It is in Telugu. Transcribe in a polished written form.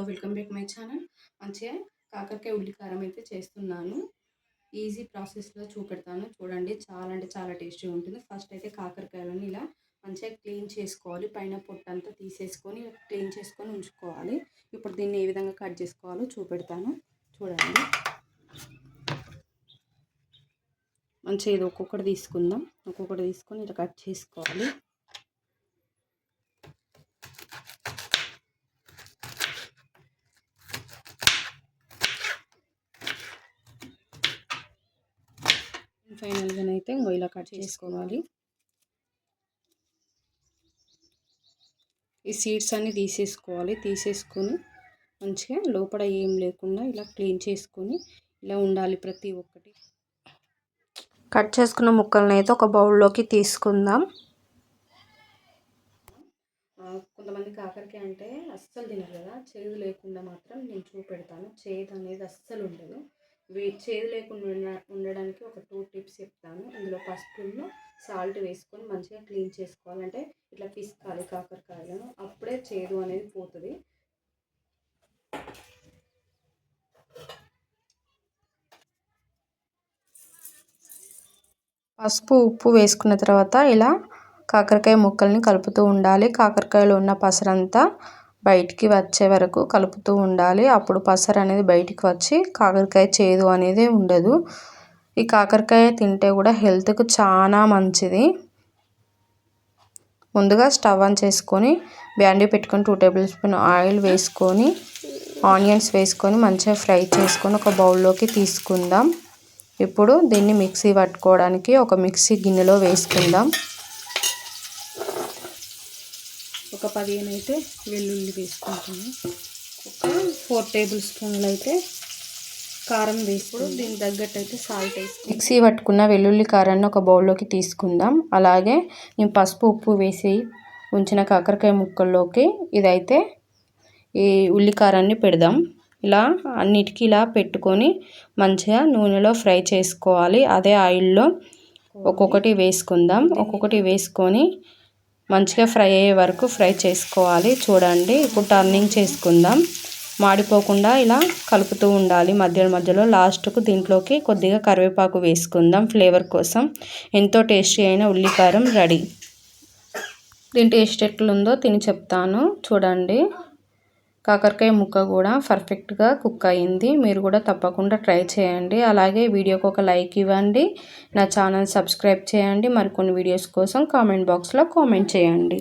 Welcome back my channel. మంచిగా కాకరకాయ ఉల్లి కారం అయితే చేస్తున్నాను. ఈజీ ప్రాసెస్లో చూపెడతాను చూడండి. చాలా అంటే చాలా టేస్టీగా ఉంటుంది. ఫస్ట్ అయితే కాకరకాయలను ఇలా మంచిగా క్లీన్ చేసుకోవాలి. పైన పొట్టంతా తీసేసుకొని క్లీన్ చేసుకొని ఉంచుకోవాలి. ఇప్పుడు దీన్ని ఏ విధంగా కట్ చేసుకోవాలో చూపెడతాను చూడండి. మంచిగా ఇది ఒక్కొక్కటి తీసుకుందాం. ఒక్కొక్కటి తీసుకొని ఇలా కట్ చేసుకోవాలి. ఫైనల్గానైతే ఇలా కట్ చేసుకోవాలి. ఈ సీడ్స్ అన్నీ తీసేసుకోవాలి. తీసేసుకొని మంచిగా లోపల ఏం లేకుండా ఇలా క్లీన్ చేసుకొని ఇలా ఉండాలి. ప్రతి ఒక్కటి కట్ చేసుకున్న ముక్కలను అయితే ఒక బౌల్లోకి తీసుకుందాం. కొంతమంది కాకరకాయ అంటే అస్సలు తినరు కదా, చేదు లేకుండా మాత్రం నేను చూపెడతాను. చేదు అనేది అస్సలు ఉండదు. చేదు లేకుండా ఉండడానికి ఒక 2 టిప్స్ చెప్తాను. ఇందులో పసుపులో సాల్ట్ వేసుకొని మంచిగా క్లీన్ చేసుకోవాలంటే ఇట్లా పిసుకాలి కాకరకాయలను, అప్పుడే చేదు అనేది పోతుంది. పసుపు ఉప్పు వేసుకున్న తర్వాత ఇలా కాకరకాయ ముక్కల్ని కలుపుతూ ఉండాలి. కాకరకాయలో ఉన్న పసరంతా బయటికి వచ్చే వరకు కలుపుతూ ఉండాలి. అప్పుడు పసరు అనేది బయటికి వచ్చి కాకరకాయ చేదు అనేది ఉండదు. ఈ కాకరకాయ తింటే కూడా హెల్త్కు చాలా మంచిది. ముందుగా స్టవ్ ఆన్ చేసుకొని బ్యాండీ పెట్టుకొని 2 టేబుల్ స్పూన్ ఆయిల్ వేసుకొని ఆనియన్స్ వేసుకొని మంచిగా ఫ్రై చేసుకొని ఒక బౌల్లోకి తీసుకుందాం. ఇప్పుడు దీన్ని మిక్సీ పట్టుకోవడానికి ఒక మిక్సీ గిన్నెలో వేసుకుందాం. ఒక 15 అయితే వెల్లుల్లి వేసుకుంటాము. ఒక 4 టేబుల్ స్పూన్లు అయితే కారం వేసుకుని దీనికి తగ్గట్టు అయితే సాల్ట్ వేసి మిక్సీ పట్టుకున్న వెల్లుల్లి కారాన్ని ఒక బౌల్లోకి తీసుకుందాం. అలాగే నేను పసుపు ఉప్పు వేసి ఉంచిన కాకరకాయ ముక్కల్లోకి ఇదైతే ఈ ఉల్లి కారాన్ని పెడదాం. ఇలా అన్నిటికీ ఇలా పెట్టుకొని మంచిగా నూనెలో ఫ్రై చేసుకోవాలి. అదే ఆయిల్లో ఒక్కొక్కటి వేసుకుందాం. ఒక్కొక్కటి వేసుకొని మంచిగా ఫ్రై అయ్యే వరకు ఫ్రై చేసుకోవాలి. చూడండి, ఇప్పుడు టర్నింగ్ చేసుకుందాం. మాడిపోకుండా ఇలా కలుపుతూ ఉండాలి మధ్యలో. లాస్ట్కు దీంట్లోకి కొద్దిగా కరివేపాకు వేసుకుందాం ఫ్లేవర్ కోసం. ఎంతో టేస్టీ అయిన ఉల్లి కారం రెడీ. దీని టేస్ట్ ఎట్లుందో తిని చెప్తాను చూడండి. కాకరకాయ ముక్క కూడా పర్ఫెక్ట్గా కుక్ అయింది. మీరు కూడా తప్పకుండా ట్రై చేయండి. అలాగే వీడియోకి ఒక లైక్ ఇవ్వండి. నా ఛానల్ సబ్స్క్రైబ్ చేయండి. మరికొన్ని వీడియోస్ కోసం కామెంట్ బాక్స్లో కామెంట్ చేయండి.